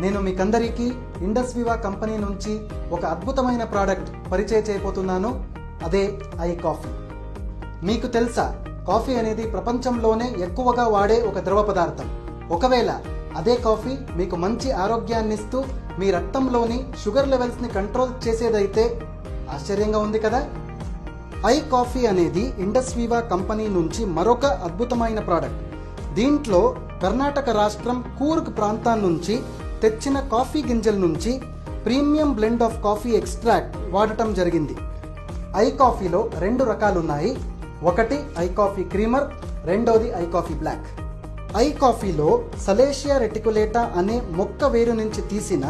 నేను మీకందరికీ Indus వివా company నుంచి ఒక అద్భుతమైన ప్రోడక్ట్ పరిచయం చేయబోతున్నాను. అదే ఐ కాఫీ. మీకు తెలుసా, కాఫీ అనేది ప్రపంచంలోనే ఎక్కువగా వాడే ఒక ద్రవ పదార్థం. ఒకవేళ అదే కాఫీ మీకు మంచి ఆరోగ్యాన్ని ఇస్తూ మీ రక్తంలోని షుగర్ లెవెల్స్ని కంట్రోల్ చేసేదైతే ఆశ్చర్యంగా ఉంది కదా. ఐ కాఫీ అనేది ఇండస్ వివా కంపెనీ నుంచి మరొక అద్భుతమైన ప్రోడక్ట్. దీంట్లో కర్ణాటక రాష్ట్రం కూర్గ్ ప్రాంతం నుంచి తెచ్చిన కాఫీ గింజల నుంచి premium blend of coffee extract వాడటం జరిగింది. ఐ కాఫీలో 2 రకాలు ఉన్నాయి. ఒకటి ఐ కాఫీ క్రీమర్, రెండోది ఐ కాఫీ బ్లాక్. ఐ కాఫీలో సలేషియా రెటికులేటా అనే మొక్క వేరు నుంచి తీసిన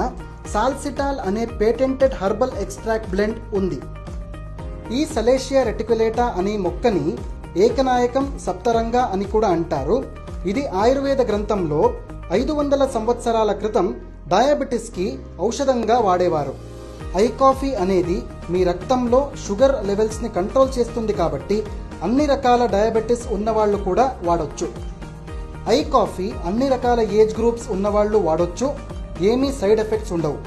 సాల్సిటాల్ అనే పేటెంటెడ్ హర్బల్ ఎక్స్ట్రాక్ట్ బ్లెండ్ ఉంది. ఈ సలేషియా రెటికులేటా అనే మొక్కని ఏకనాయకం సప్తరంగ అని కూడా అంటారు. ఇది ఆయుర్వేద గ్రంథంలో 500 సంవత్సరాల క్రితం డయాబెటిస్కి ఔషధంగా వాడేవారు. ఐ కాఫీ అనేది మీ రక్తంలో షుగర్ లెవెల్స్ని కంట్రోల్ చేస్తుంది కాబట్టి అన్ని రకాల డయాబెటిస్ ఉన్నవాళ్ళు కూడా వాడొచ్చు. ఐ కాఫీ అన్ని రకాల ఏజ్ గ్రూప్స్ ఉన్నవాళ్ళు వాడొచ్చు. ఏమీ సైడ్ ఎఫెక్ట్స్ ఉండవు.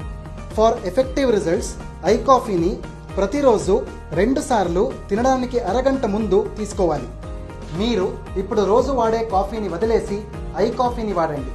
ఫర్ ఎఫెక్టివ్ రిజల్ట్స్ ఐ కాఫీని ప్రతిరోజు 2 సార్లు తినడానికి అరగంట ముందు తీసుకోవాలి. మీరు ఇప్పుడు రోజు వాడే కాఫీని వదిలేసి ఐ కాఫీని వాడండి.